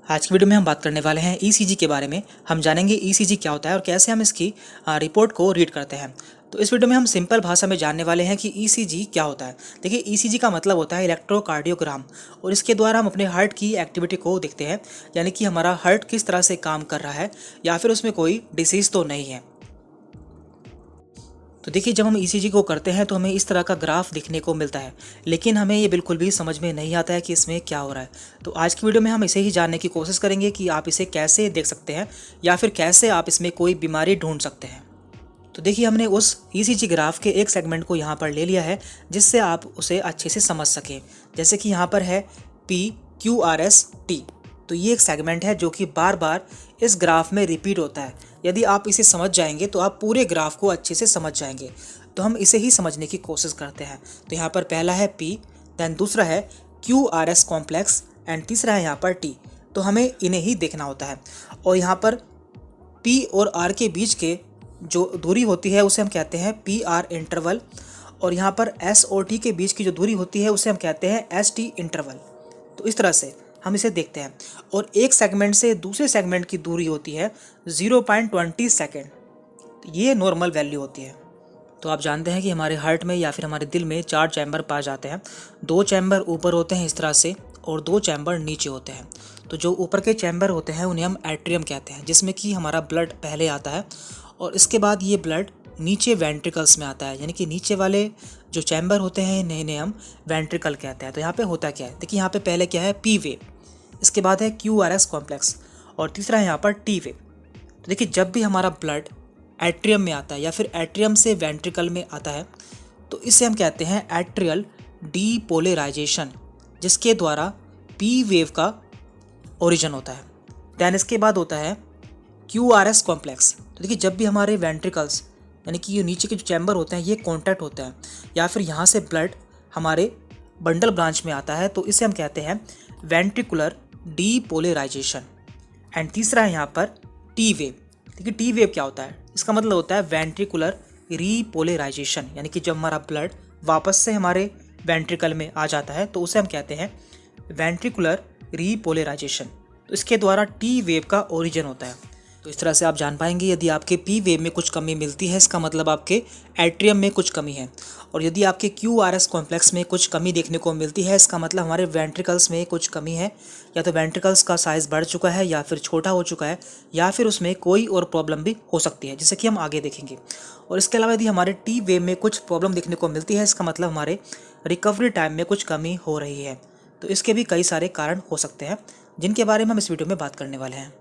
आज की वीडियो में हम बात करने वाले हैं ईसीजी के बारे में। हम जानेंगे ईसीजी क्या होता है और कैसे हम इसकी रिपोर्ट को रीड करते हैं। तो इस वीडियो में हम सिंपल भाषा में जानने वाले हैं कि ईसीजी क्या होता है। देखिए, ईसीजी का मतलब होता है इलेक्ट्रोकार्डियोग्राम, और इसके द्वारा हम अपने हार्ट की एक्टिविटी को देखते हैं, यानी कि हमारा हार्ट किस तरह से काम कर रहा है या फिर उसमें कोई डिसीज़ तो नहीं है। तो देखिए, जब हम ईसीजी को करते हैं तो हमें इस तरह का ग्राफ दिखने को मिलता है, लेकिन हमें ये बिल्कुल भी समझ में नहीं आता है कि इसमें क्या हो रहा है। तो आज की वीडियो में हम इसे ही जानने की कोशिश करेंगे कि आप इसे कैसे देख सकते हैं या फिर कैसे आप इसमें कोई बीमारी ढूंढ सकते हैं। तो देखिए, हमने उस ईसीजी ग्राफ के एक सेगमेंट को यहाँ पर ले लिया है जिससे आप उसे अच्छे से समझ सकें। जैसे कि यहाँ पर है PQRS-T। तो ये एक सेगमेंट है जो कि बार बार इस ग्राफ में रिपीट होता है। यदि आप इसे समझ जाएंगे तो आप पूरे ग्राफ को अच्छे से समझ जाएंगे। तो हम इसे ही समझने की कोशिश करते हैं। तो यहाँ पर पहला है P, दैन दूसरा है QRS कॉम्प्लेक्स एंड तीसरा है यहाँ पर T। तो हमें इन्हें ही देखना होता है। और यहाँ पर P और R के बीच के जो दूरी होती है उसे हम कहते हैं PR इंटरवल, और यहाँ पर S और T के बीच की जो दूरी होती है उसे हम कहते हैं ST इंटरवल। तो इस तरह से हम इसे देखते हैं। और एक सेगमेंट से दूसरे सेगमेंट की दूरी होती है 0.20 सेकेंड। तो ये नॉर्मल वैल्यू होती है। तो आप जानते हैं कि हमारे हार्ट में या फिर हमारे दिल में 4 चैम्बर पाए जाते हैं। 2 चैम्बर ऊपर होते हैं इस तरह से, और 2 चैम्बर नीचे होते हैं। तो जो ऊपर के चैम्बर होते हैं उन्हें हम एट्रियम कहते हैं, जिसमें कि हमारा ब्लड पहले आता है, और इसके बाद ये ब्लड नीचे वेंट्रिकल्स में आता है, यानी कि नीचे वाले जो चैम्बर होते हैं इन्हें हम वेंट्रिकल कहते हैं। तो यहाँ पे होता क्या है, देखिए यहाँ पे पहले क्या है, P वेव, इसके बाद है QRS कॉम्प्लेक्स, और तीसरा है यहाँ पर T वेव। तो देखिए, जब भी हमारा ब्लड एट्रियम में आता है या फिर एट्रियम से वेंट्रिकल में आता है तो इसे हम कहते हैं एट्रियल डीपोलराइजेशन, जिसके द्वारा P वेव का ओरिजिन होता है। दैन इसके बाद होता है QRS कॉम्प्लेक्स। तो देखिए, जब भी हमारे वेंट्रिकल्स यानी कि ये नीचे के जो चैम्बर होते हैं ये कॉन्टैक्ट होते हैं या फिर यहाँ से ब्लड हमारे बंडल ब्रांच में आता है, तो इसे हम कहते हैं वेंट्रिकुलर डीपोलराइजेशन। एंड तीसरा है यहाँ पर T वेव। देखिए, T वेव क्या होता है, इसका मतलब होता है वेंट्रिकुलर रीपोलराइजेशन, यानी कि जब हमारा ब्लड वापस से हमारे वेंट्रिकल में आ जाता है तो उसे हम कहते हैं वेंट्रिकुलर रीपोलराइजेशन। तो इसके द्वारा T वेव का ओरिजिन होता है। तो इस तरह से आप जान पाएंगे यदि आपके P वेव में कुछ कमी मिलती है, इसका मतलब आपके एट्रियम में कुछ कमी है, और यदि आपके QRS कॉम्प्लेक्स में कुछ कमी देखने को मिलती है, इसका मतलब हमारे वेंट्रिकल्स में कुछ कमी है, या तो वेंट्रिकल्स का साइज़ बढ़ चुका है या फिर छोटा हो चुका है, या फिर उसमें कोई और प्रॉब्लम भी हो सकती है, जैसे कि हम आगे देखेंगे। और इसके अलावा यदि हमारे T वेव में कुछ प्रॉब्लम देखने को मिलती है, इसका मतलब हमारे रिकवरी टाइम में कुछ कमी हो रही है। तो इसके भी कई सारे कारण हो सकते हैं जिनके बारे में हम इस वीडियो में बात करने वाले हैं।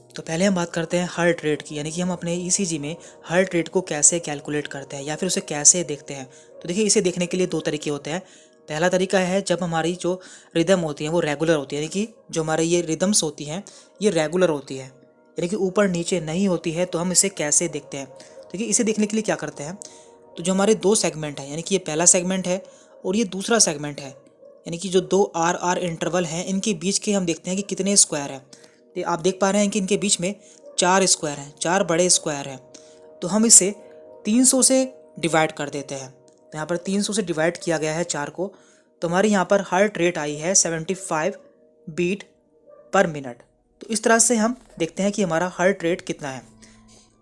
तो पहले हम बात करते हैं हार्ट रेट की, यानी कि हम अपने ईसीजी में हार्ट रेट को कैसे कैलकुलेट करते हैं या फिर उसे कैसे देखते हैं। तो देखिए, इसे देखने के लिए 2 तरीके होते हैं। पहला तरीका है जब हमारी जो रिदम होती है वो रेगुलर होती है, यानी कि जो हमारे ये रिदम्स होती हैं ये रेगुलर होती है, यानी कि ऊपर नीचे नहीं होती है। तो हम इसे कैसे देखते हैं, देखिए इसे देखने के लिए क्या करते हैं, तो जो हमारे 2 सेगमेंट हैं, यानी कि ये पहला सेगमेंट है और ये दूसरा सेगमेंट है, यानी कि जो 2 RR इंटरवल हैं इनके बीच के हम देखते हैं कि कितने स्क्वायर हैं। तो आप देख पा रहे हैं कि इनके बीच में 4 स्क्वायर हैं, 4 बड़े स्क्वायर हैं। तो हम इसे 300 से डिवाइड कर देते हैं। तो यहाँ पर 300 से डिवाइड किया गया है 4 को, तो हमारे यहाँ पर हार्ट रेट आई है 75 बीट पर मिनट। तो इस तरह से हम देखते हैं कि हमारा हार्ट रेट कितना है।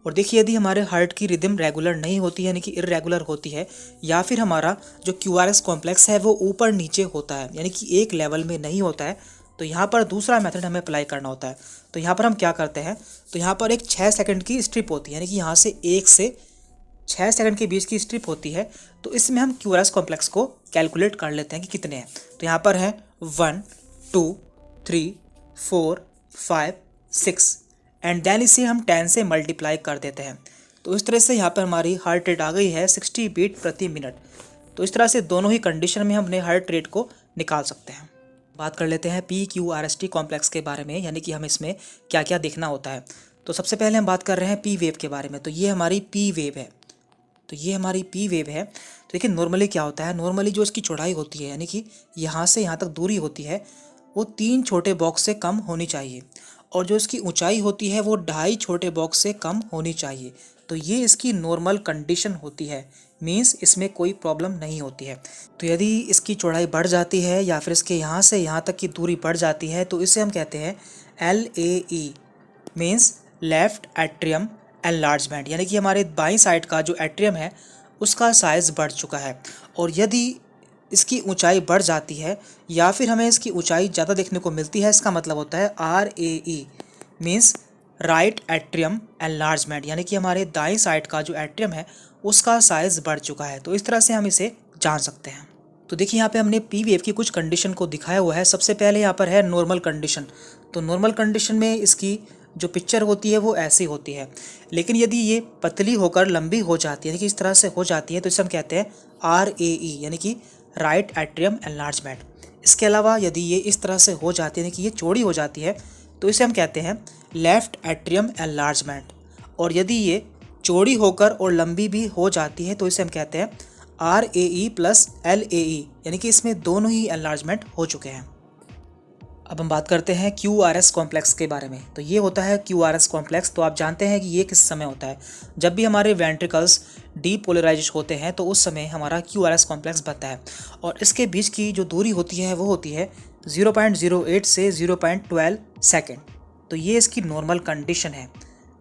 और देखिए, यदि हमारे हार्ट की रिदम रेगुलर नहीं होती है, यानी कि इर्रेगुलर होती है, या फिर हमारा जो QRS कॉम्प्लेक्स है वो ऊपर नीचे होता है, यानी कि एक लेवल में नहीं होता है, तो यहाँ पर दूसरा मेथड हमें अप्लाई करना होता है। तो यहाँ पर हम क्या करते हैं, तो यहाँ पर एक 6 सेकंड की स्ट्रिप होती है, यानी कि यहाँ से 1 से 6 सेकंड के बीच की स्ट्रिप होती है। तो इसमें हम QRS कॉम्प्लेक्स को कैलकुलेट कर लेते हैं कि कितने हैं। तो यहाँ पर है 1 2 3 4 5 6, एंड देन इसे हम 10 से मल्टीप्लाई कर देते हैं। तो इस तरह से यहाँ पर हमारी हार्ट रेट आ गई है 60 बीट प्रति मिनट। तो इस तरह से दोनों ही कंडीशन में हम अपने हार्ट रेट को निकाल सकते हैं। बात कर लेते हैं PQRST कॉम्प्लेक्स के बारे में, यानी कि हम इसमें क्या क्या देखना होता है। तो सबसे पहले हम बात कर रहे हैं P वेव के बारे में। तो ये हमारी P वेव है, तो ये हमारी P वेव है। तो देखिए, नॉर्मली क्या होता है, नॉर्मली जो इसकी चौड़ाई होती है, यानी कि यहाँ से यहाँ तक दूरी होती है, वो 3 छोटे बॉक्स से कम होनी चाहिए, और जो इसकी ऊंचाई होती है वो 2.5 छोटे बॉक्स से कम होनी चाहिए। तो ये इसकी नॉर्मल कंडीशन होती है, मीन्स इसमें कोई प्रॉब्लम नहीं होती है। तो यदि इसकी चौड़ाई बढ़ जाती है या फिर इसके यहाँ से यहाँ तक की दूरी बढ़ जाती है तो इसे हम कहते हैं LAE, means left atrium enlargement, यानी कि हमारे बाईं साइड का जो एट्रियम है उसका साइज़ बढ़ चुका है। और यदि इसकी ऊंचाई बढ़ जाती है या फिर हमें इसकी ऊंचाई ज़्यादा देखने को मिलती है, इसका मतलब होता है RAE, means right atrium enlargement, यानी कि हमारे दाईं साइड का जो एट्रियम है उसका साइज़ बढ़ चुका है। तो इस तरह से हम इसे जान सकते हैं। तो देखिए यहाँ पे हमने पी वेव की कुछ कंडीशन को दिखाया हुआ है। सबसे पहले यहाँ पर है नॉर्मल कंडीशन। तो नॉर्मल कंडीशन में इसकी जो पिक्चर होती है वो ऐसी होती है, लेकिन यदि ये पतली होकर लंबी हो जाती है, यानी कि इस तरह से हो जाती है, तो इसे हम कहते हैं RAE, यानी कि राइट एट्रियम एनलार्जमेंट। इसके अलावा यदि ये इस तरह से हो जाती है, यानी कि ये चौड़ी हो जाती है, तो इसे हम कहते हैं लेफ्ट एट्रियम एनलार्जमेंट। और यदि ये चौड़ी होकर और लंबी भी हो जाती है तो इसे हम कहते हैं RAE प्लस LAE, यानी कि इसमें दोनों ही एनलार्जमेंट हो चुके हैं। अब हम बात करते हैं QRS कॉम्प्लेक्स के बारे में। तो ये होता है QRS कॉम्प्लेक्स। तो आप जानते हैं कि ये किस समय होता है, जब भी हमारे वेंट्रिकल्स डीपोलराइज होते हैं तो उस समय हमारा QRS कॉम्प्लेक्स बनता है। और इसके बीच की जो दूरी होती है वो होती है 0.08 से 0.12 सेकेंड। तो ये इसकी नॉर्मल कंडीशन है।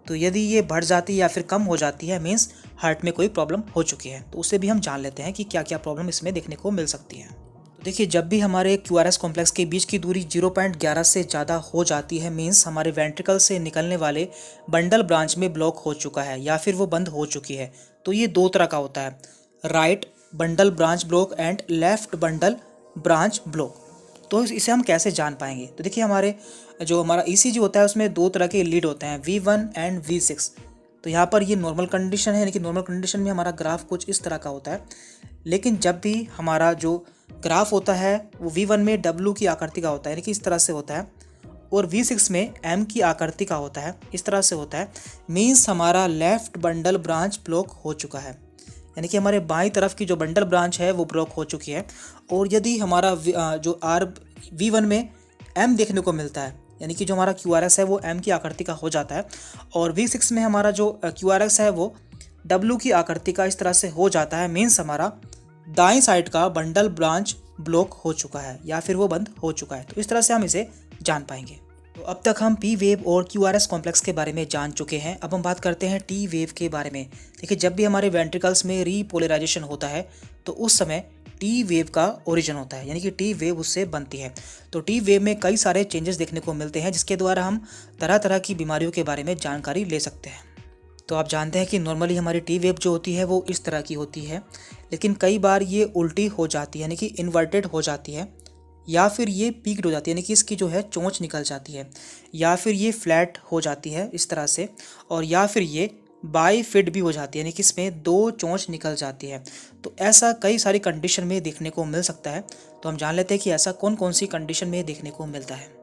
तो यदि ये बढ़ जाती है या फिर कम हो जाती है, मीन्स हार्ट में कोई प्रॉब्लम हो चुकी है। तो उससे भी हम जान लेते हैं कि क्या क्या प्रॉब्लम इसमें देखने को मिल सकती है। तो देखिए, जब भी हमारे QRS कॉम्प्लेक्स के बीच की दूरी 0.11 से ज़्यादा हो जाती है, मीन्स हमारे वेंट्रिकल से निकलने वाले बंडल ब्रांच में ब्लॉक हो चुका है या फिर वो बंद हो चुकी है। तो ये दो तरह का होता है, right bundle branch block and left bundle branch block. तो इसे हम कैसे जान पाएंगे? तो देखिए, हमारा ECG होता है उसमें दो तरह के लीड होते हैं, V1 एंड V6। तो यहाँ पर ये नॉर्मल कंडीशन है, लेकिन नॉर्मल कंडीशन में हमारा ग्राफ कुछ इस तरह का होता है। लेकिन जब भी हमारा जो ग्राफ होता है वो V1 में W की आकृति का होता है, यानी कि इस तरह से होता है, और V6 में M की आकृति का होता है, इस तरह से होता है, मीन्स हमारा लेफ्ट बंडल ब्रांच ब्लॉक हो चुका है, यानी कि हमारे बाईं तरफ की जो बंडल ब्रांच है वो ब्लॉक हो चुकी है। और यदि हमारा जो V1 में M देखने को मिलता है, यानी कि जो हमारा QRS है वो M की आकृति का हो जाता है, और V6 में हमारा जो QRS है वो W की आकृति का इस तरह से हो जाता है, मीन्स हमारा दाईं साइड का बंडल ब्रांच ब्लॉक हो चुका है या फिर वो बंद हो चुका है। तो इस तरह से हम इसे जान पाएंगे। तो अब तक हम P वेव और QRS कॉम्प्लेक्स के बारे में जान चुके हैं। अब हम बात करते हैं T वेव के बारे में। देखिए, जब भी हमारे वेंट्रिकल्स में रीपोलराइजेशन होता है तो उस समय T वेव का ओरिजिन होता है, यानी कि T वेव उससे बनती है। तो T वेव में कई सारे चेंजेस देखने को मिलते हैं, जिसके द्वारा हम तरह तरह की बीमारियों के बारे में जानकारी ले सकते हैं। तो आप जानते हैं कि नॉर्मली हमारी T वेव जो होती है वो इस तरह की होती है, लेकिन कई बार ये उल्टी हो जाती है, यानी कि इन्वर्टेड हो जाती है, या फिर ये पीक्ड हो जाती है, यानी कि इसकी जो है चोंच निकल जाती है, या फिर ये फ्लैट हो जाती है इस तरह से, और या फिर ये बाईफिड भी हो जाती है, यानी कि इसमें दो चोंच निकल जाती है। तो ऐसा कई सारी कंडीशन में देखने को मिल सकता है। तो हम जान लेते हैं कि ऐसा कौन कौन सी कंडीशन में देखने को मिलता है।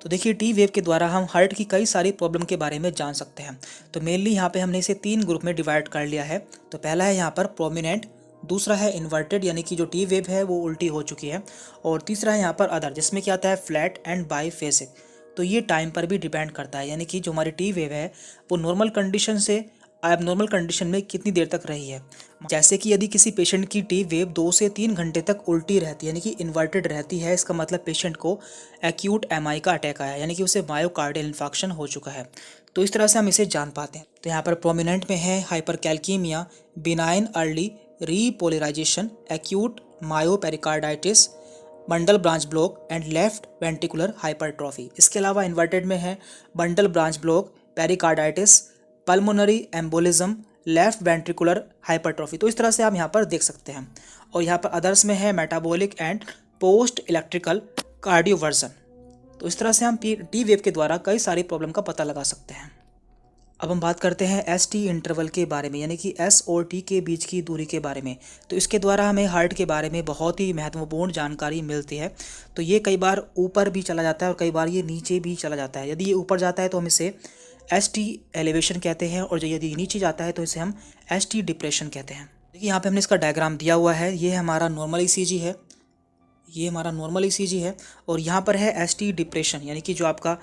तो देखिए, T वेव के द्वारा हम हार्ट की कई सारी प्रॉब्लम के बारे में जान सकते हैं। तो मेनली यहाँ पे हमने इसे 3 ग्रुप में डिवाइड कर लिया है। तो पहला है यहाँ पर प्रोमिनेंट, दूसरा है इन्वर्टेड, यानी कि जो T वेव है वो उल्टी हो चुकी है, और तीसरा है यहाँ पर अदर, जिसमें क्या आता है फ्लैट एंड बाईफेसिक। तो ये टाइम पर भी डिपेंड करता है, यानी कि जो हमारी T वेव है वो नॉर्मल कंडीशन से एबनॉर्मल कंडीशन में कितनी देर तक रही है। जैसे कि यदि किसी पेशेंट की T वेव 2 से 3 घंटे तक उल्टी रहती है, यानी कि इन्वर्टेड रहती है, इसका मतलब पेशेंट को एक्यूट MI का अटैक आया है, यानी कि उसे मायोकार्डियल इन्फार्क्शन हो चुका है। तो इस तरह से हम इसे जान पाते हैं। तो यहाँ पर प्रोमिनेंट में है hypercalcaemia, benign early repolarization, acute myopericarditis, bundle branch block and left ventricular hypertrophy. इसके अलावा इन्वर्टेड में है bundle branch block, pericarditis, pulmonary embolism, left ventricular hypertrophy. तो इस तरह से आप यहाँ पर देख सकते हैं। और यहाँ पर अदर्स में है metabolic and post electrical cardioversion. तो इस तरह से हम T वेव के द्वारा कई सारी प्रॉब्लम का पता लगा सकते हैं। अब हम बात करते हैं ST इंटरवल के बारे में, यानी कि S और T के बीच की दूरी के बारे में। तो इसके द्वारा हमें हार्ट के बारे में बहुत ही महत्वपूर्ण जानकारी मिलती है। तो ये कई बार ऊपर भी चला जाता है और कई बार ये नीचे भी चला जाता है। यदि ये ऊपर जाता है तो हम इसे ST एलिवेशन कहते हैं, और यदि नीचे जाता है तो इसे हम ST डिप्रेशन कहते हैं। देखिए, यहाँ पे हमने इसका डायग्राम दिया हुआ है। ये हमारा नॉर्मल ECG है, ये हमारा नॉर्मल ईसीजी है और यहाँ पर है एसटी डिप्रेशन, यानी कि जो आपका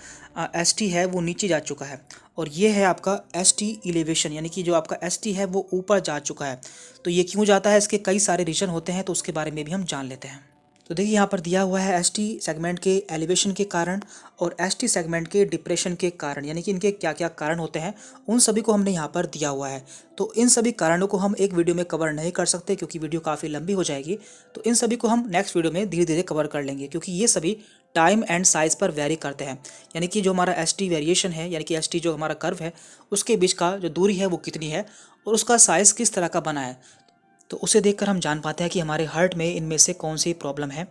एसटी है वो नीचे जा चुका है, और ये है आपका एसटी इलेवेशन, यानी कि जो आपका एसटी है वो ऊपर जा चुका है। तो ये क्यों जाता है, इसके कई सारे रीज़न होते हैं, तो उसके बारे में भी हम जान लेते हैं। तो देखिए यहाँ पर दिया हुआ है एसटी सेगमेंट के एलिवेशन के कारण और एसटी सेगमेंट के डिप्रेशन के कारण, यानी कि इनके क्या क्या कारण होते हैं उन सभी को हमने यहाँ पर दिया हुआ है। तो इन सभी कारणों को हम एक वीडियो में कवर नहीं कर सकते क्योंकि वीडियो काफ़ी लंबी हो जाएगी। तो इन सभी को हम नेक्स्ट वीडियो में धीरे धीरे कवर कर लेंगे, क्योंकि ये सभी टाइम एंड साइज़ पर वेरी करते हैं। यानी कि जो हमारा एसटी वेरिएशन है, यानी कि एसटी जो हमारा कर्व है उसके बीच का जो दूरी है वो कितनी है और उसका साइज़ किस तरह का बना है, तो उसे देखकर हम जान पाते हैं कि हमारे हार्ट में इनमें से कौन सी प्रॉब्लम है।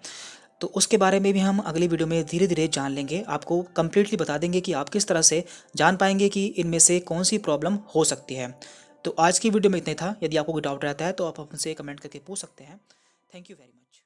तो उसके बारे में भी हम अगली वीडियो में धीरे धीरे जान लेंगे, आपको कंप्लीटली बता देंगे कि आप किस तरह से जान पाएंगे कि इनमें से कौन सी प्रॉब्लम हो सकती है। तो आज की वीडियो में इतना ही था। यदि आपको कोई डाउट रहता है तो आप हमसे कमेंट करके पूछ सकते हैं। Thank you very much.